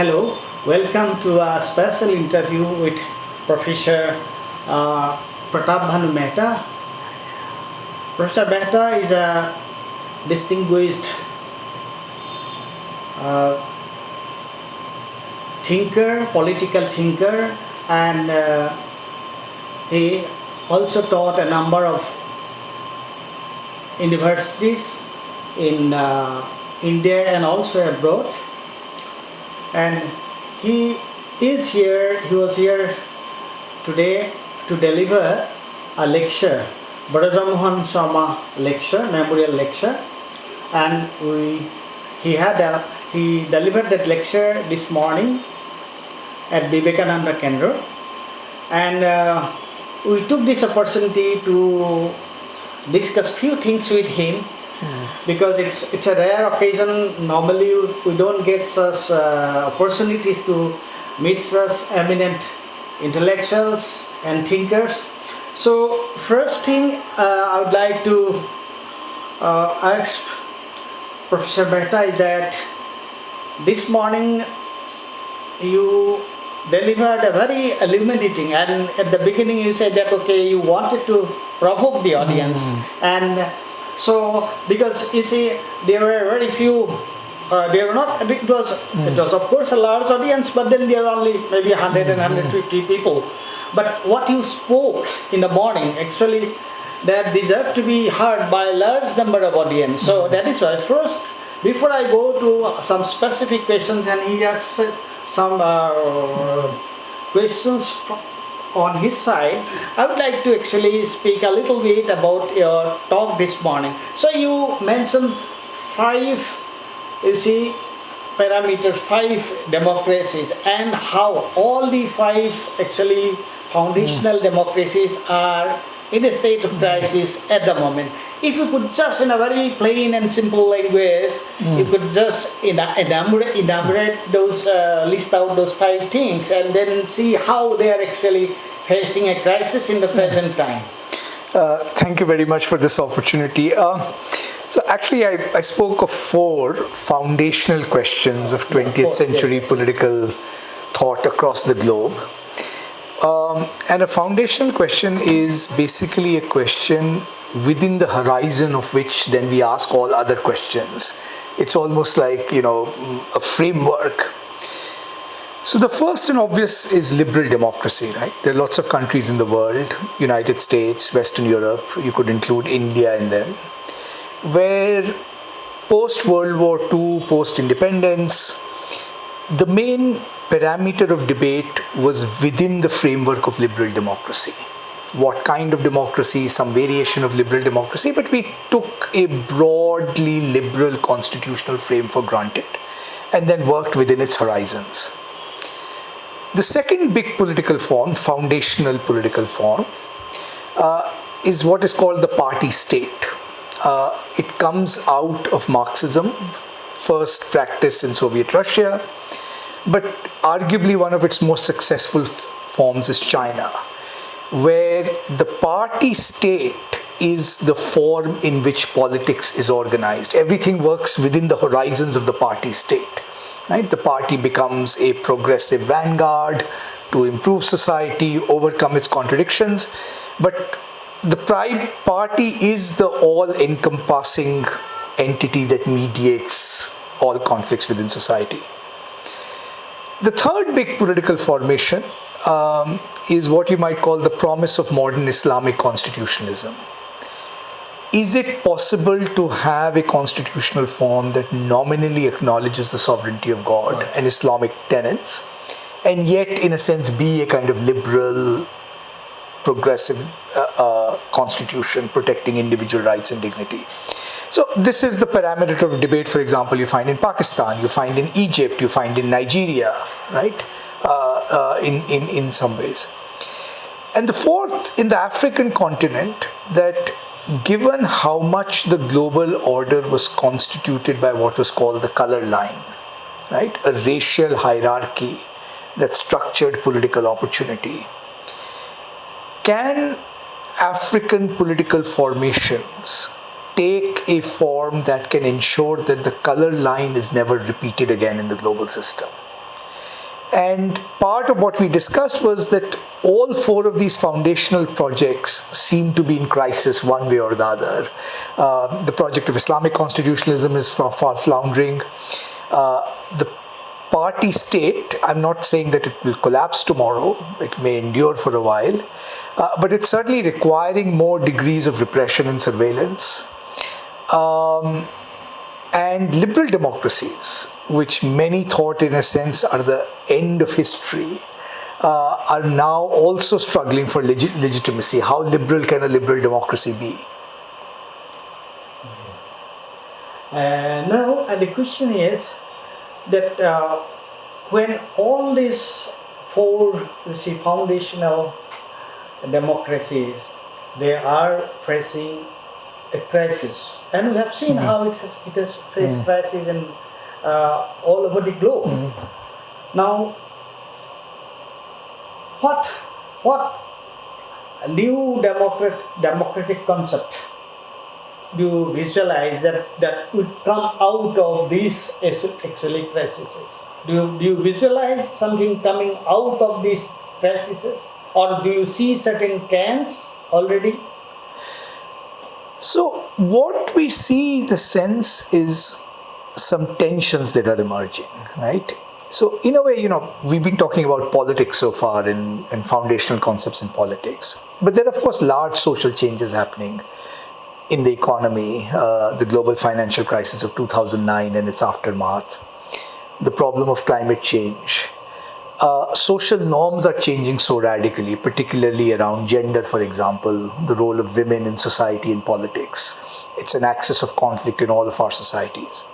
Hello, welcome to a special interview with Professor Pratap Bhanu Mehta. Professor Mehta is a distinguished uh, thinker, political thinker, and he also taught a number of universities in India and also abroad. And he was here today to deliver a lecture, Brajamohan Sharma lecture, memorial lecture, and he delivered that lecture this morning at Vivekananda Kendra, and we took this opportunity to discuss few things with him because it's a rare occasion. Normally we don't get such opportunities to meet such eminent intellectuals and thinkers. So first thing I would like to ask Professor Mehta is that this morning you delivered a very illuminating, and at the beginning you said that you wanted to provoke the audience, and so because you see there were very few, there were not, it was of course a large audience, but then there were only maybe 100 and 150 people. But what you spoke in the morning actually that deserved to be heard by a large number of audience. So that is why first, before I go to some specific questions, and he asked some questions on his side, I would like to actually speak a little bit about your talk this morning. So you mentioned five, parameters, five democracies, and how all the five actually foundational democracies are in a state of crisis at the moment. If you could just, in a very plain and simple language, you could just enumerate those, list out those five things, and then see how they are actually facing a crisis in the present time. Thank you very much for this opportunity. So actually, I spoke of four foundational questions of 20th century political thought across the globe. And a foundational question is basically a question within the horizon of which then we ask all other questions. It's almost like, a framework. So the first and obvious is liberal democracy, right? There are lots of countries in the world, United States, Western Europe, you could include India in them, where post-World War II, post-independence, the main parameter of debate was within the framework of liberal democracy. What kind of democracy? Some variation of liberal democracy, but we took a broadly liberal constitutional frame for granted and then worked within its horizons. The second big political form, foundational political form, is what is called the party state. It comes out of Marxism, first practiced in Soviet Russia, but arguably one of its most successful forms is China, where the party state is the form in which politics is organized. Everything works within the horizons of the party state. Right? The party becomes a progressive vanguard to improve society, overcome its contradictions, but the party is the all-encompassing entity that mediates all conflicts within society. The third big political formation is what you might call the promise of modern Islamic constitutionalism. Is it possible to have a constitutional form that nominally acknowledges the sovereignty of God and Islamic tenets, and yet in a sense be a kind of liberal, progressive constitution protecting individual rights and dignity? So this is the parameter of debate, for example, you find in Pakistan, you find in Egypt, you find in Nigeria, right? In some ways. And the fourth, in the African continent, that given how much the global order was constituted by what was called the color line, right? A racial hierarchy that structured political opportunity. Can African political formations take a form that can ensure that the color line is never repeated again in the global system? And part of what we discussed was that all four of these foundational projects seem to be in crisis one way or the other. The project of Islamic constitutionalism is far floundering. The party state, I'm not saying that it will collapse tomorrow, it may endure for a while, but it's certainly requiring more degrees of repression and surveillance. And liberal democracies, which many thought in a sense are the end of history, are now also struggling for legitimacy. How liberal can a liberal democracy be? Now, and the question is that when all these four foundational democracies, they are facing a crisis, and we have seen how it has faced crisis in all over the globe. Now, what new democratic concept do you visualize that would come out of these actually crises? Do you visualize something coming out of these crises, or do you see certain trends already? So what we see, the sense is some tensions that are emerging, right? So in a way, we've been talking about politics so far and foundational concepts in politics. But there are, of course, large social changes happening in the economy, the global financial crisis of 2009 and its aftermath, the problem of climate change. Social norms are changing so radically, particularly around gender, for example, the role of women in society and politics. It's an axis of conflict in all of our societies.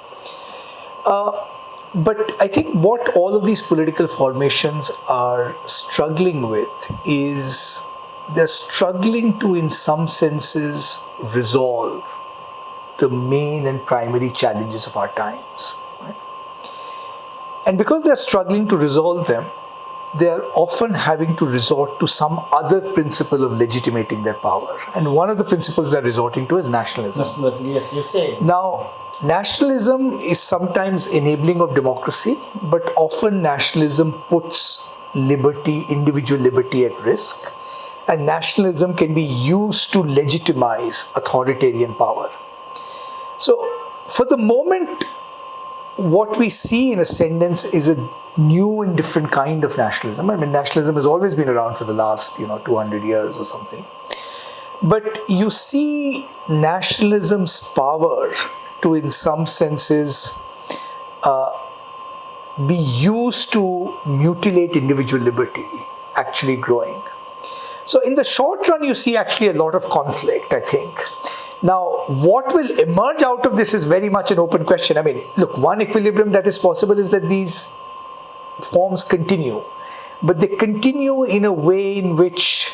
But I think what all of these political formations are struggling with is they're struggling to, in some senses, resolve the main and primary challenges of our times. And because they're struggling to resolve them, they're often having to resort to some other principle of legitimating their power. And one of the principles they're resorting to is nationalism. Nationalism, yes, you say. Now, nationalism is sometimes enabling of democracy, but often nationalism puts liberty, individual liberty at risk. And nationalism can be used to legitimize authoritarian power. So, for the moment, what we see in ascendance is a new and different kind of nationalism. I mean, nationalism has always been around for the last, 200 years or something. But you see nationalism's power to, in some senses, be used to mutilate individual liberty, actually growing. So in the short run, you see actually a lot of conflict, I think. Now, what will emerge out of this is very much an open question. I mean, look, one equilibrium that is possible is that these forms continue, but they continue in a way in which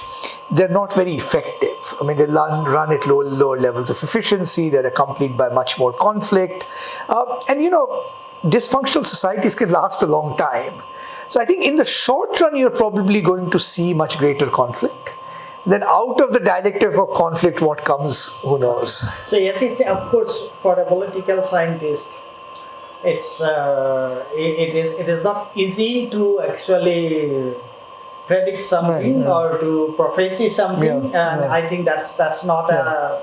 they're not very effective. I mean, they run at lower levels of efficiency, they're accompanied by much more conflict. Dysfunctional societies can last a long time. So I think in the short run, you're probably going to see much greater conflict. Then out of the dialectic of conflict, what comes, who knows? So yes, it's of course for a political scientist, it is not easy to actually predict something or to prophesy something, and I think that's not that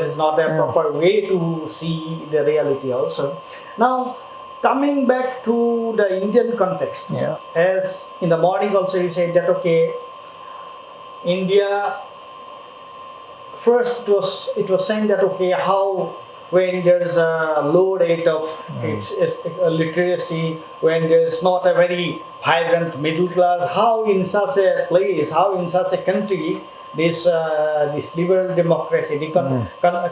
is not a proper way to see the reality also. Now, coming back to the Indian context, as in the morning also you said that India, first it was saying that how when there is a low rate of literacy, when there is not a very vibrant middle class, how in such a place, how in such a country, this liberal democracy, the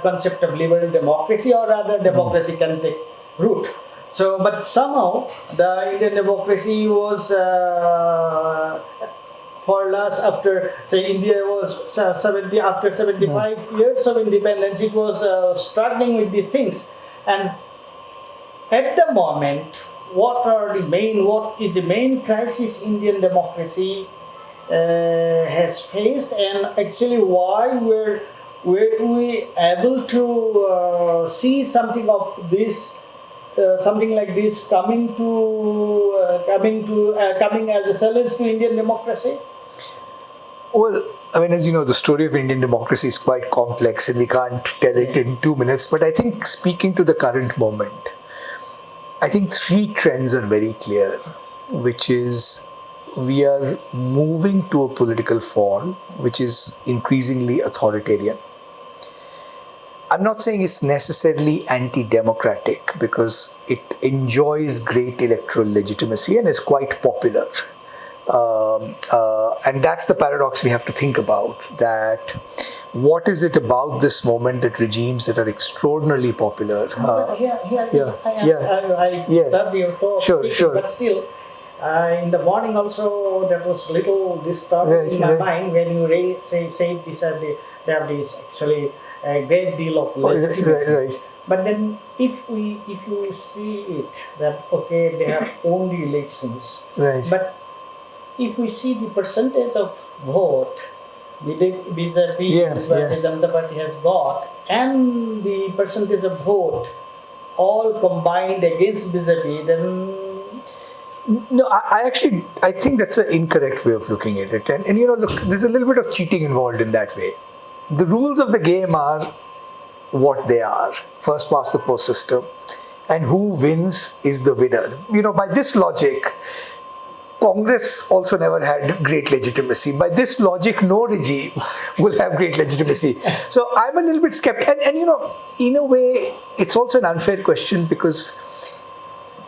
concept of liberal democracy or rather democracy can take root. So, but somehow the Indian democracy was for us after, say, India was after 75 years of independence, it was struggling with these things. And at the moment, what is the main crisis Indian democracy has faced, and actually why were we able to see something of this, something like this coming coming as a challenge to Indian democracy? Well, I mean, as you know, the story of Indian democracy is quite complex and we can't tell it in 2 minutes. But I think speaking to the current moment, I think three trends are very clear, which is we are moving to a political form which is increasingly authoritarian. I'm not saying it's necessarily anti-democratic because it enjoys great electoral legitimacy and is quite popular. And that's the paradox we have to think about, that what is it about this moment that regimes that are extraordinarily popular? I stopped your talk speaking, but still, in the morning also there was little disturbed in my mind when you say they have this actually a great deal of legitimacy. Right. But then if you see it that okay they have only elections, Right. but if we see the percentage of vote BJP, Janata Party has got, and the percentage of vote all combined against BJP, then No, I think that's an incorrect way of looking at it. And you know, look, there's a little bit of cheating involved in that way. The rules of the game are what they are. First past the post system. And who wins is the winner. You know, by this logic, Congress also never had great legitimacy. By this logic, no regime will have great legitimacy. So I'm a little bit skeptical. And you know, in a way, it's also an unfair question because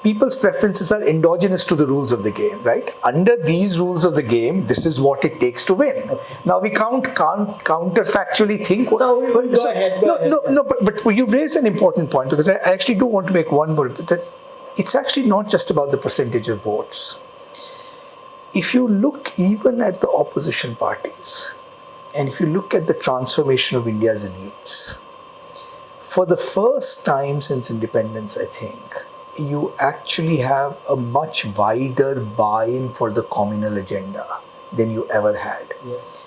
people's preferences are endogenous to the rules of the game, right? Under these rules of the game, this is what it takes to win. Now we can't counterfactually think. Go ahead. But you've raised an important point because I actually do want to make one more. It's actually not just about the percentage of votes. If you look even at the opposition parties, and if you look at the transformation of India's elites, for the first time since independence, I think, you actually have a much wider buy-in for the communal agenda than you ever had. yes.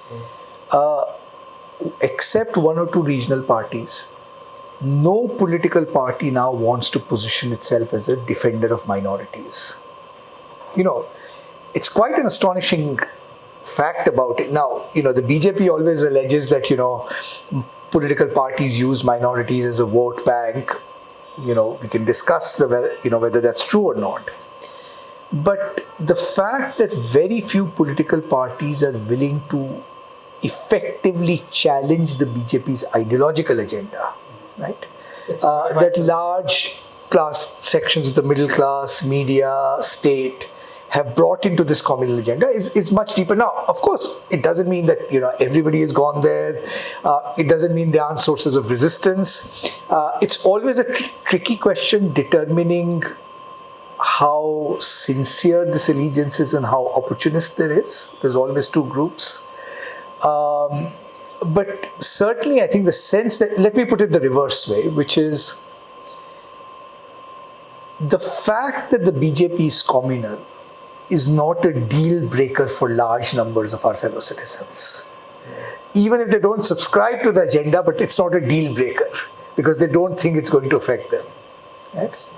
Except one or two regional parties, no political party now wants to position itself as a defender of minorities. You know, it's quite an astonishing fact about it. Now, you know, the BJP always alleges that, you know, political parties use minorities as a vote bank. You know, we can discuss whether that's true or not. But the fact that very few political parties are willing to effectively challenge the BJP's ideological agenda, right? That large class sections of the middle class, media, state have brought into this communal agenda is much deeper. Now, of course, it doesn't mean that, you know, everybody has gone there. It doesn't mean there aren't sources of resistance. It's always a tricky question determining how sincere this allegiance is and how opportunist there is. There's always two groups. But certainly, I think the sense that, let me put it the reverse way, which is the fact that the BJP is communal is not a deal breaker for large numbers of our fellow citizens. Even if they don't subscribe to the agenda, but it's not a deal breaker because they don't think it's going to affect them. Yes.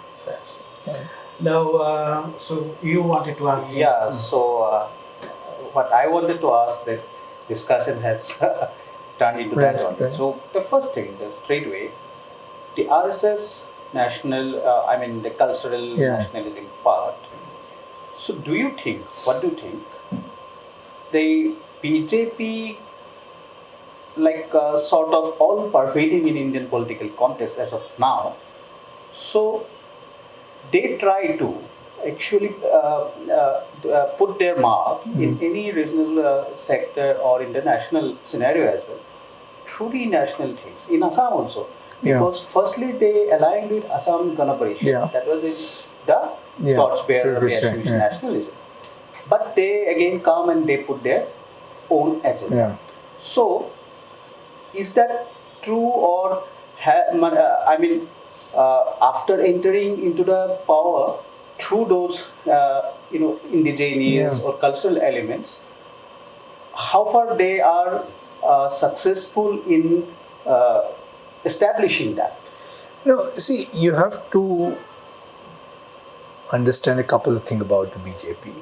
Now, so you wanted to answer? Yeah. So, what I wanted to ask, that discussion has turned into that one. Right. So, the first thing, the straightway, the RSS national, the cultural nationalism part. So, what do you think, the BJP, sort of all pervading in Indian political context as of now, so they try to actually put their mark in any regional sector or in the national scenario as well, through the national things, in Assam also. Because firstly they aligned with Assam Gana Parishad, that was the torchbearer of the Association nationalism. But they again come and they put their own agenda. So, is that true, or after entering into the power through those indigenous or cultural elements, how far they are successful in establishing that? No, see, you have to understand a couple of things about the BJP.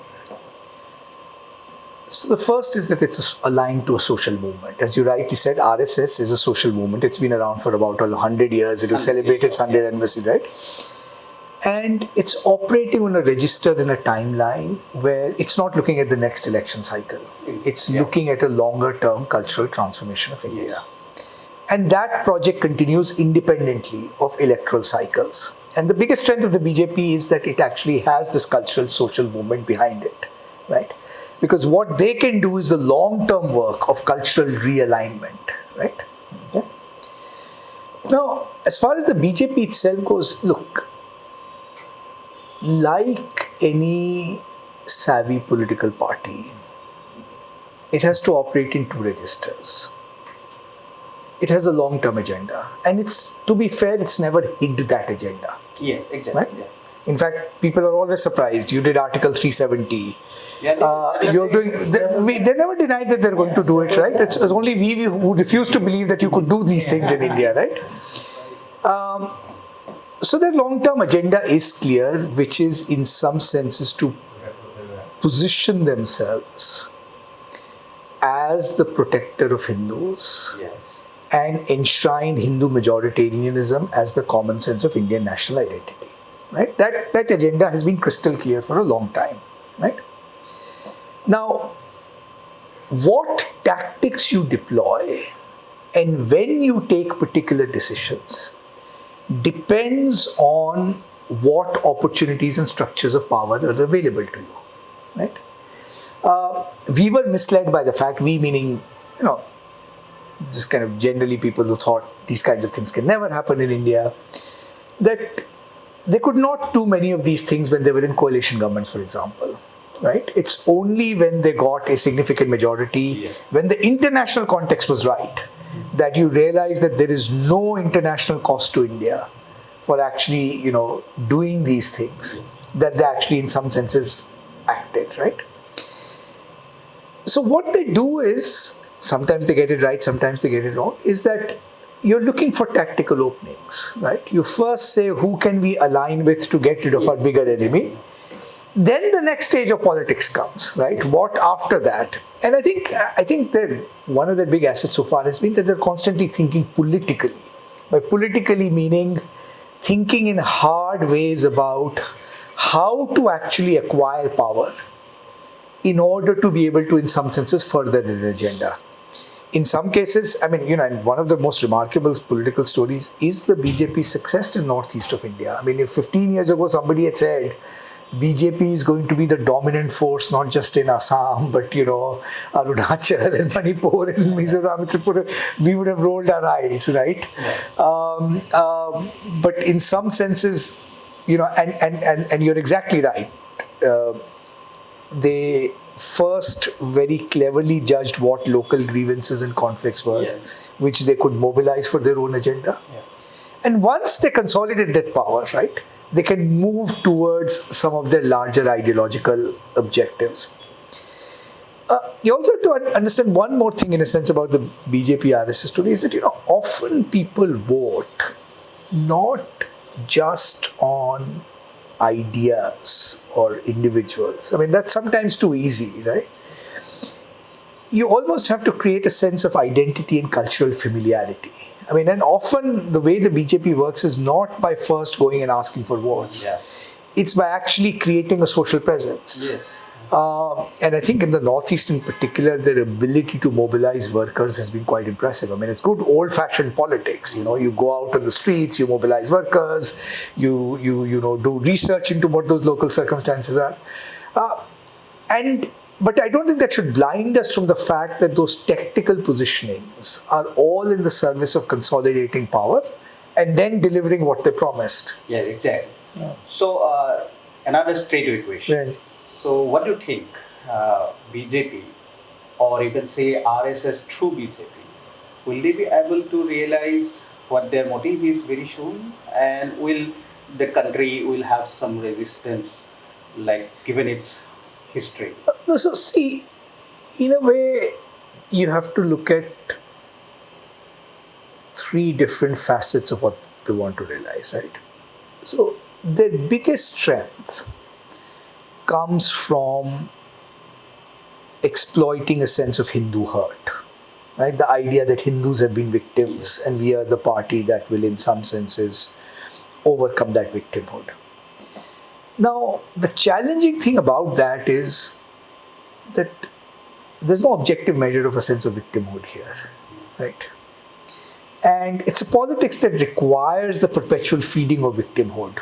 So the first is that it's aligned to a social movement. As you rightly said, RSS is a social movement. It's been around for about 100 years. It will celebrate its 100th anniversary, right? And it's operating on a register in a timeline where it's not looking at the next election cycle. It's looking at a longer term cultural transformation of India. And that project continues independently of electoral cycles. And the biggest strength of the BJP is that it actually has this cultural social movement behind it, right? Because what they can do is the long-term work of cultural realignment, right? Yeah. Now, as far as the BJP itself goes, look, like any savvy political party, it has to operate in two registers. It has a long-term agenda. And it's, to be fair, it's never hid that agenda. Yes, exactly. Right? Yeah. In fact, people are always surprised. You did Article 370. You're doing. They never denied that they're going to do it, right? It's only we who refuse to believe that you could do these things in India, right? So their long-term agenda is clear, which is in some senses to position themselves as the protector of Hindus. Yes. And enshrine Hindu majoritarianism as the common sense of Indian national identity, right? That agenda has been crystal clear for a long time, right? Now, what tactics you deploy and when you take particular decisions depends on what opportunities and structures of power are available to you, right? We were misled by the fact, we meaning, just kind of generally people who thought these kinds of things can never happen in India, that they could not do many of these things when they were in coalition governments, for example, right? It's only when they got a significant majority, when the international context was right, that you realize that there is no international cost to India for actually, doing these things, that they actually in some senses acted, right? So what they do is, sometimes they get it right, sometimes they get it wrong, is that you're looking for tactical openings, right? You first say, who can we align with to get rid of our bigger enemy? Then the next stage of politics comes, right? What after that? And I think that one of their big assets so far has been that they're constantly thinking politically. By politically meaning thinking in hard ways about how to actually acquire power in order to be able to, in some senses, further their agenda. In some cases, and one of the most remarkable political stories is the BJP's success in northeast of India. If 15 years ago somebody had said BJP is going to be the dominant force, not just in Assam, but Arunachal and Manipur and Mizoram and Tripura, we would have rolled our eyes, right? Yeah. But in some senses, and you're exactly right. They first very cleverly judged what local grievances and conflicts were, which they could mobilize for their own agenda. Yeah. And once they consolidate that power, right, they can move towards some of their larger ideological objectives. You also have to understand one more thing in a sense about the BJP RSS story is that, often people vote not just on ideas or individuals. That's sometimes too easy, right? You almost have to create a sense of identity and cultural familiarity. And often the way the BJP works is not by first going and asking for votes. Yeah. It's by actually creating a social presence. Yes. And I think in the Northeast in particular, their ability to mobilize workers has been quite impressive. It's good old-fashioned politics. You go out on the streets, you mobilize workers, you do research into what those local circumstances are. But I don't think that should blind us from the fact that those tactical positionings are all in the service of consolidating power and then delivering what they promised. Yeah, exactly. Yeah. So another straight question. Right. So what do you think BJP, or you can say RSS through BJP, will they be able to realize what their motive is very soon, and will the country will have some resistance, like given its history? No, so see, in a way, you have to look at three different facets of what they want to realize, right? So their biggest strength comes from exploiting a sense of Hindu hurt, right? The idea that Hindus have been victims and we are the party that will, in some senses, overcome that victimhood. Now, the challenging thing about that is that there's no objective measure of a sense of victimhood here, right? And it's a politics that requires the perpetual feeding of victimhood.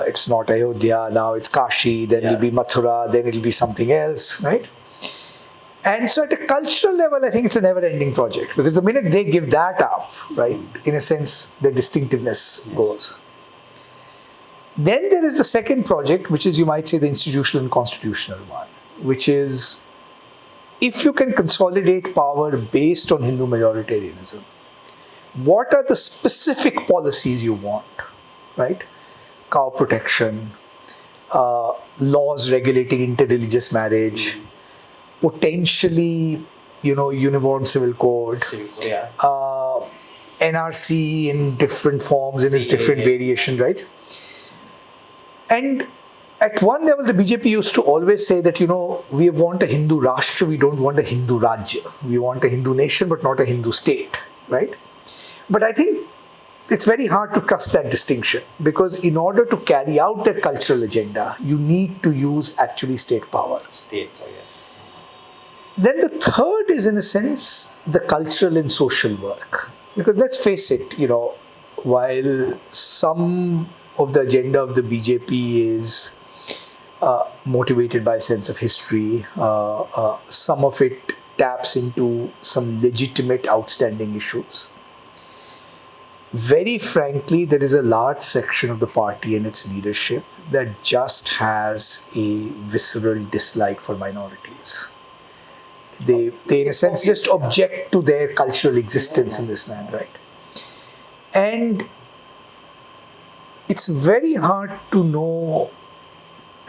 It's not Ayodhya, now it's Kashi, then it'll be Mathura, then it'll be something else, right? And so at a cultural level, I think it's a never-ending project, because the minute they give that up, right, in a sense, the distinctiveness goes. Then there is the second project, which is, you might say, the institutional and constitutional one, which is, if you can consolidate power based on Hindu majoritarianism, what are the specific policies you want, right? Cow protection, laws regulating interreligious marriage, potentially, uniform civil code, NRC in different forms, in its different variation, right? And at one level, the BJP used to always say that, we want a Hindu Rashtra, we don't want a Hindu Rajya. We want a Hindu nation, but not a Hindu state, right? But I think it's very hard to trust that distinction, because in order to carry out that cultural agenda, you need to use actually state power. Then the third is, in a sense, the cultural and social work. Because let's face it, while some of the agenda of the BJP is motivated by a sense of history, some of it taps into some legitimate outstanding issues. Very frankly, there is a large section of the party and its leadership that just has a visceral dislike for minorities. They in a sense, just object to their cultural existence in this land, right? And it's very hard to know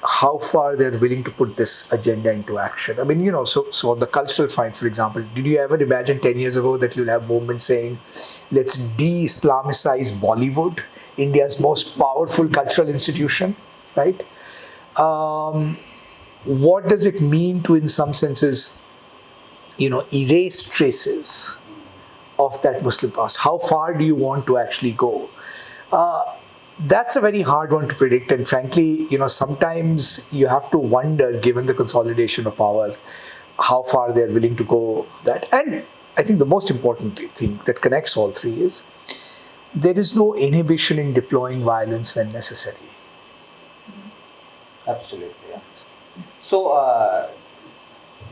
how far they're willing to put this agenda into action. I mean, so on the cultural front, for example, did you ever imagine 10 years ago that you'll have movements saying, let's de-Islamicize Bollywood, India's most powerful cultural institution, right? What does it mean to, in some senses, erase traces of that Muslim past? How far do you want to actually go? That's a very hard one to predict, and frankly, sometimes you have to wonder, given the consolidation of power, how far they're willing to go that. And I think the most important thing that connects all three is there is no inhibition in deploying violence when necessary. Absolutely, yeah. So,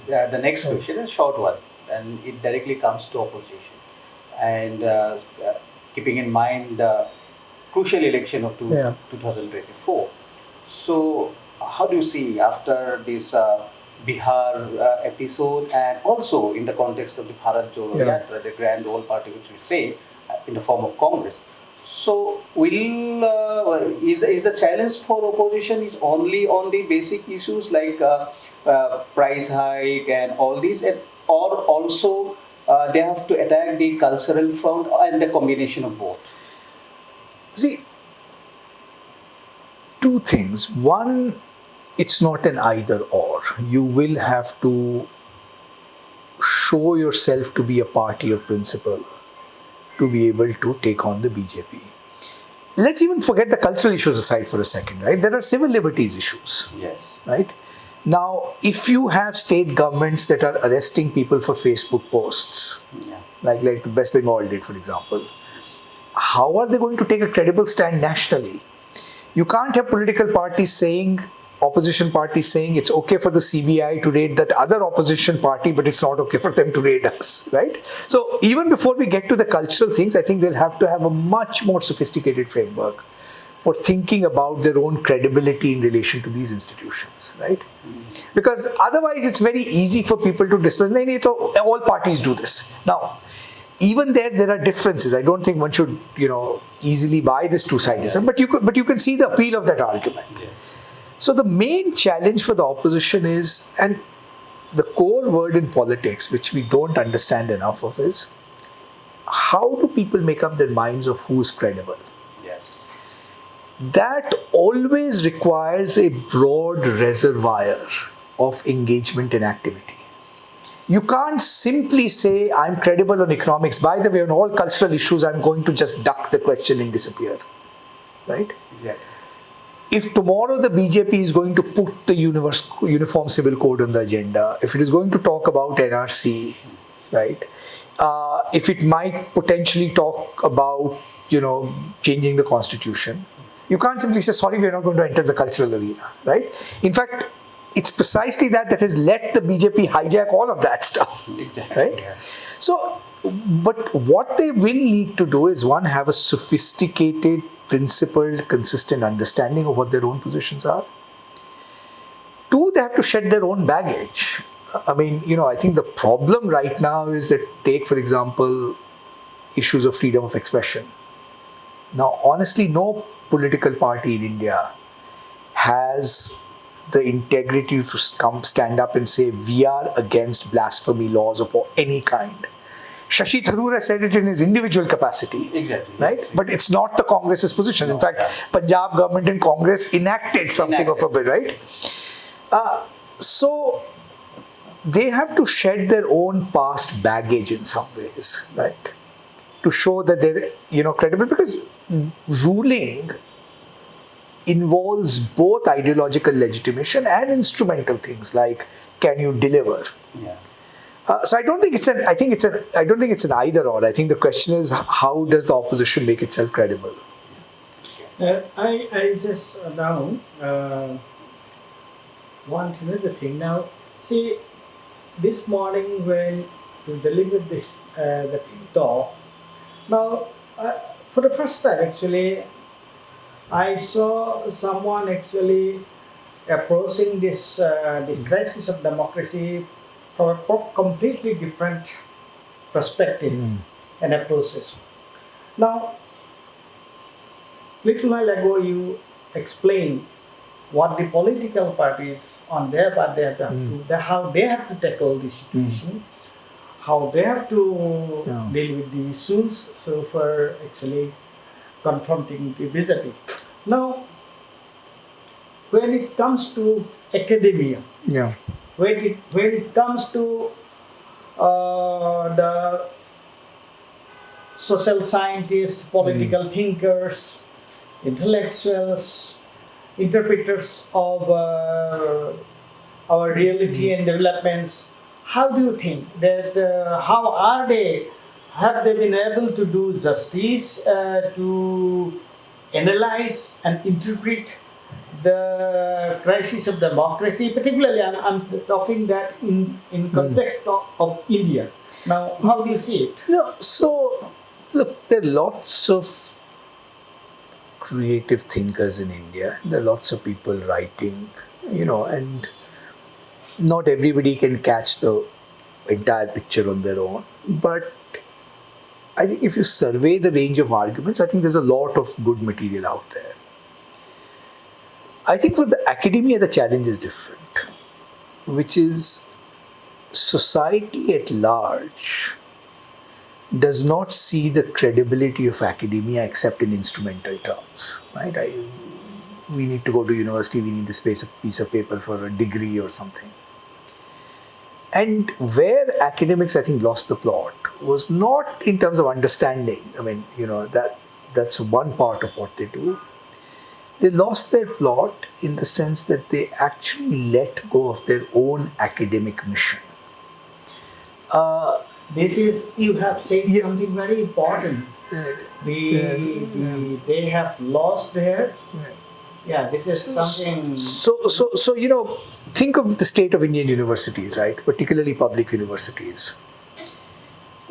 the next question is a short one, and it directly comes to opposition. And keeping in mind the crucial election of 2024. So, how do you see after this Bihar episode, and also in the context of the Bharat Jodo Yatra, the grand old party which we say in the form of Congress? So, is the challenge for opposition is only on the basic issues like price hike and all these, or also they have to attack the cultural front, and the combination of both? See, two things. One, it's not an either or. You will have to show yourself to be a party of principle to be able to take on the BJP. Let's even forget the cultural issues aside for a second, right? There are civil liberties issues. Yes. Right? Now, if you have state governments that are arresting people for Facebook posts, like the West Bengal did, for example, how are they going to take a credible stand nationally? You can't have political parties saying, opposition parties saying, it's okay for the CBI to raid that other opposition party, but it's not okay for them to raid us, right? So even before we get to the cultural things, I think they'll have to have a much more sophisticated framework for thinking about their own credibility in relation to these institutions, right? Because otherwise it's very easy for people to dismiss, all parties do this. Now, even there are differences. I don't think one should, easily buy this two-sidedism, but you can see the appeal of that argument. Yes. So the main challenge for the opposition is, and the core word in politics, which we don't understand enough of, is how do people make up their minds of who's credible? Yes. that always requires a broad reservoir of engagement and activity. You can't simply say, I'm credible on economics. By the way, on all cultural issues, I'm going to just duck the question and disappear. Right? Exactly. If tomorrow the BJP is going to put the Uniform Civil Code on the agenda, if it is going to talk about NRC, right? If it might potentially talk about, changing the constitution, you can't simply say, sorry, we're not going to enter the cultural arena, right? In fact, it's precisely that has let the BJP hijack all of that stuff. Exactly. Right? Yeah. So, but what they will need to do is, one, have a sophisticated, principled, consistent understanding of what their own positions are. Two, they have to shed their own baggage. I mean, I think the problem right now is that, take, for example, issues of freedom of expression. Now, honestly, no political party in India has the integrity to stand up and say, we are against blasphemy laws of any kind. Shashi Tharoor has said it in his individual capacity. Exactly. Right? Yes. But it's not the Congress's position. In fact, Punjab government and Congress enacted something of a bit, right? So they have to shed their own past baggage in some ways, right? To show that they're, credible, because ruling involves both ideological legitimation and instrumental things like, can you deliver? Yeah. So I don't think it's an either or. I think the question is, how does the opposition make itself credible? I just now want another thing. Now, see, this morning when you delivered the talk, now for the first time actually, I saw someone actually approaching this the crisis of democracy from a completely different perspective and approaches. Now, little while ago you explained what the political parties on their part they have to, how they have to tackle the situation, how they have to deal with the issues. So for actually confronting the BJP. Now, when it comes to academia, when it comes to the social scientists, political thinkers, intellectuals, interpreters of our reality and developments, how do you think that, have they been able to do justice to analyze and interpret the crisis of democracy, particularly I'm talking that in context of India. Now, how do you see it? So, look, there are lots of creative thinkers in India. There are lots of people writing, and not everybody can catch the entire picture on their own. But I think if you survey the range of arguments, I think there's a lot of good material out there. I think for the academia, the challenge is different, which is society at large does not see the credibility of academia except in instrumental terms, right? We need to go to university, we need to space a piece of paper for a degree or something. And where academics, I think, lost the plot was not in terms of understanding. I mean, that's one part of what they do. They lost their plot in the sense that they actually let go of their own academic mission. You have said something very important. They have lost their. This is something. So think of the state of Indian universities, right? Particularly public universities.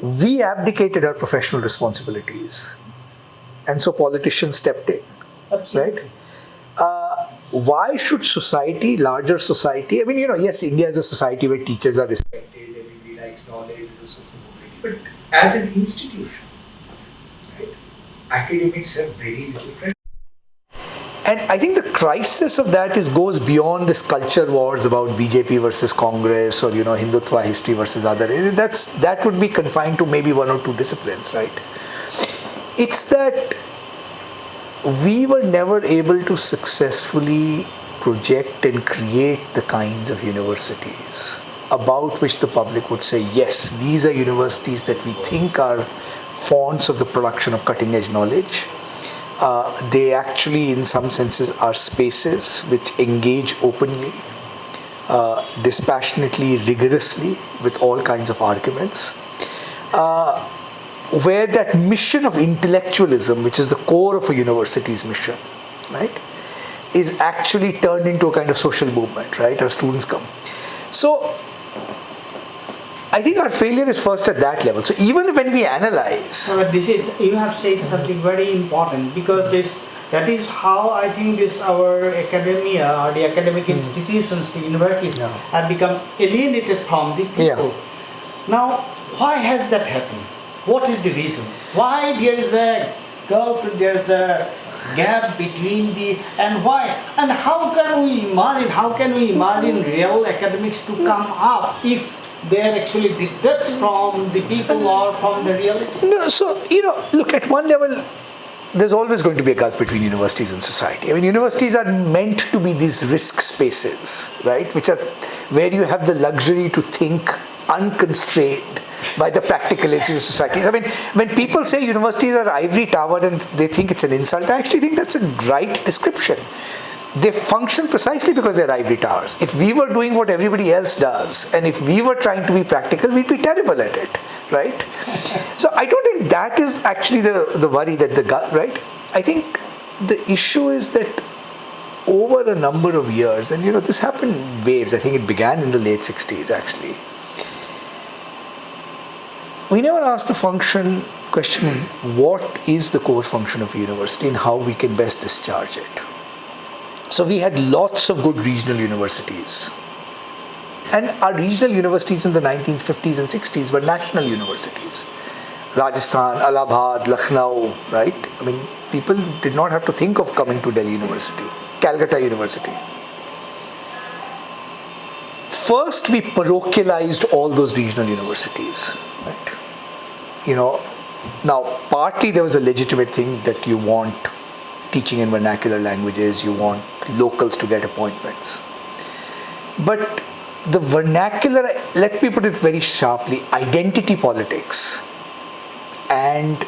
We abdicated our professional responsibilities, and so politicians stepped in. Absolutely. Right? Why should society, larger society, I mean, yes, India is a society where teachers are respected, everybody likes knowledge, is a source of mobility. But as an institution, right, academics have very little credit. And I think the crisis of that goes beyond this culture wars about BJP versus Congress or, Hindutva history versus other. That would be confined to maybe one or two disciplines, right? It's that we were never able to successfully project and create the kinds of universities about which the public would say, yes, these are universities that we think are fonts of the production of cutting edge knowledge. They actually, in some senses, are spaces which engage openly, dispassionately, rigorously, with all kinds of arguments. Where that mission of intellectualism, which is the core of a university's mission, right, is actually turned into a kind of social movement, right, as students come. So, I think our failure is first at that level. So even when we analyze... But this is, you have said something very important, because that is how I think our academia or the academic institutions, the universities, have become alienated from the people. Now, why has that happened? What is the reason? Why there is a gap between and why? And how can we imagine real academics to come up if they are actually detached from the people or from the reality? No, so, look, at one level, there's always going to be a gulf between universities and society. I mean, universities are meant to be these risk spaces, right, which are where you have the luxury to think unconstrained by the practical issues of societies. I mean, when people say universities are ivory tower and they think it's an insult, I actually think that's a right description. They function precisely because they're ivory towers. If we were doing what everybody else does, and if we were trying to be practical, we'd be terrible at it, right? So I don't think that is actually the worry that right? I think the issue is that over a number of years, and this happened in waves. I think it began in the late 60s actually. We never asked the question, what is the core function of a university and how we can best discharge it. So we had lots of good regional universities. And our regional universities in the 1950s and 60s were national universities. Rajasthan, Allahabad, Lucknow, right? I mean, people did not have to think of coming to Delhi University, Calcutta University. First, we parochialized all those regional universities, right? Now, partly there was a legitimate thing that you want teaching in vernacular languages, you want locals to get appointments. But the vernacular, let me put it very sharply, identity politics and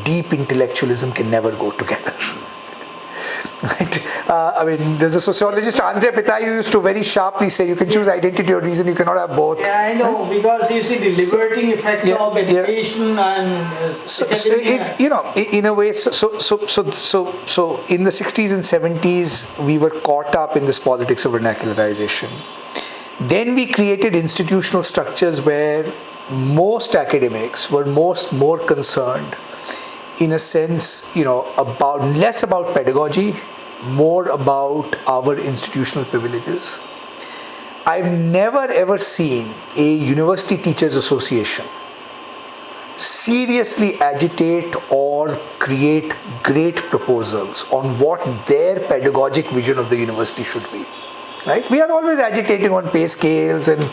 deep intellectualism can never go together. Right? I mean, there's a sociologist, Andre Pitai, who used to very sharply say you can choose identity or reason, you cannot have both. Yeah, I know, because you see the liberating effect of education and so it's, in a way, so in the 60s and 70s, we were caught up in this politics of vernacularization. Then we created institutional structures where most academics were more concerned, in a sense, about less about pedagogy, more about our institutional privileges. I've never ever seen a university teachers association seriously agitate or create great proposals on what their pedagogic vision of the university should be. Right? We are always agitating on pay scales and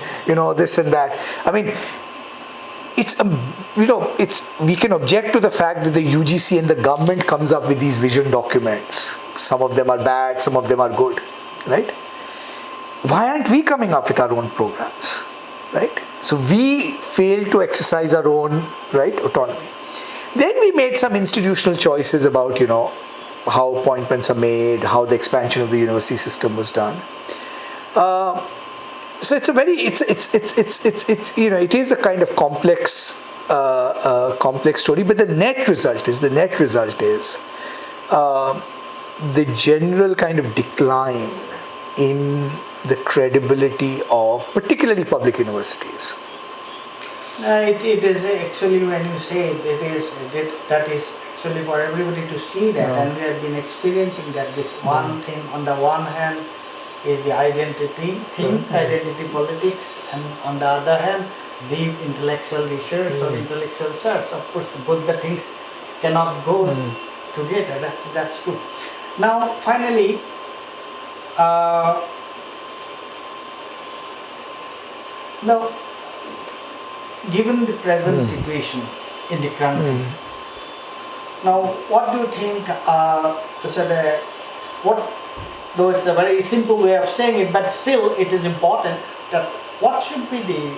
this and that. I mean, we can object to the fact that the UGC and the government comes up with these vision documents. Some of them are bad, some of them are good, right? Why aren't we coming up with our own programs, right? So we fail to exercise our own, right, autonomy. Then we made some institutional choices about, how appointments are made, how the expansion of the university system was done. So it's it is a kind of complex story. But the net result is the general kind of decline in the credibility of particularly public universities. It is actually, when you say that is actually for everybody to see that, and we have been experiencing that. This one thing, on the one hand, is the identity politics, and on the other hand, deep intellectual research or intellectual search. Of course, both the things cannot go together. That's true. Now, finally, given the present situation in the country, Now, what do you think? What? Though it's a very simple way of saying it, but still it is important that what should be the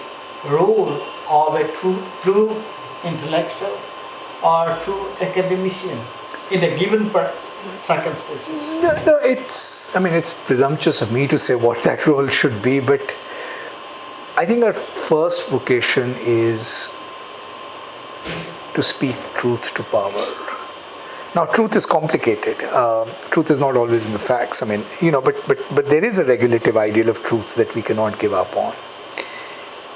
role of a true intellectual or true academician in a given circumstances? No, it's presumptuous of me to say what that role should be, but I think our first vocation is to speak truth to power. Now, truth is complicated. Truth is not always in the facts. But there is a regulative ideal of truth that we cannot give up on.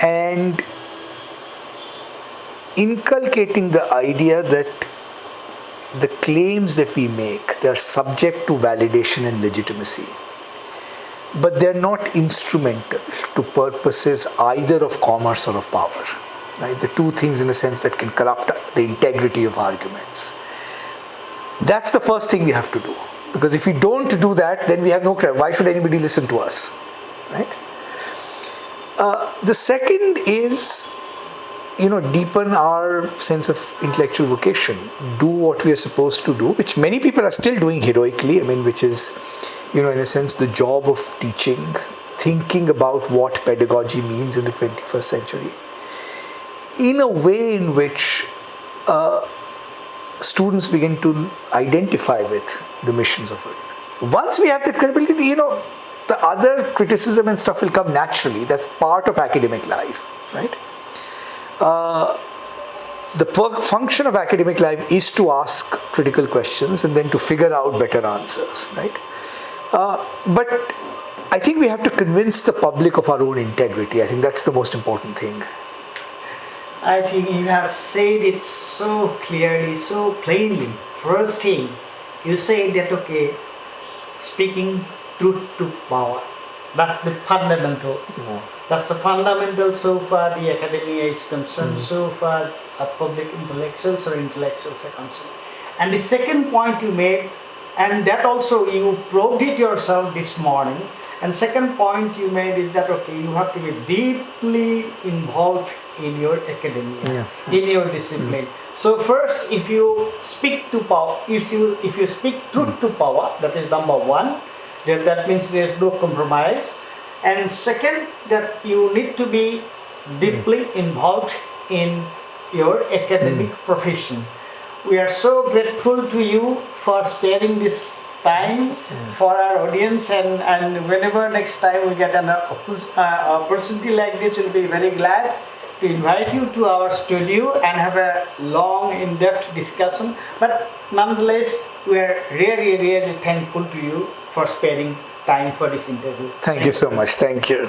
And inculcating the idea that the claims that we make, they are subject to validation and legitimacy, but they're not instrumental to purposes either of commerce or of power. Right? The two things in a sense that can corrupt the integrity of arguments. That's the first thing we have to do. Because if we don't do that, then we have no credit. Why should anybody listen to us? Right? The second is, deepen our sense of intellectual vocation. Do what we are supposed to do, which many people are still doing heroically. Which is, in a sense, the job of teaching, thinking about what pedagogy means in the 21st century, in a way in which students begin to identify with the missions of it. Once we have that credibility, the other criticism and stuff will come naturally. That's part of academic life, right? The function of academic life is to ask critical questions and then to figure out better answers, right? But I think we have to convince the public of our own integrity. I think that's the most important thing. I think you have said it so clearly, so plainly. First thing, you say that, speaking truth to power. That's the fundamental. Yeah. That's the fundamental so far the academia is concerned, so far public intellectuals or intellectuals are concerned. And the second point you made, and that also you probed it yourself this morning, and second point you made is that, you have to be deeply involved in your academia, in your discipline. So first, if you speak to power, if you speak truth to power, that is number one, then that means there is no compromise. And second, that you need to be deeply involved in your academic profession. We are so grateful to you for sparing this time for our audience, and whenever next time we get an opportunity like this, we'll be very glad to invite you to our studio and have a long, in-depth discussion. But nonetheless, we are really, really thankful to you for sparing time for this interview. Thank you so much. Thank you.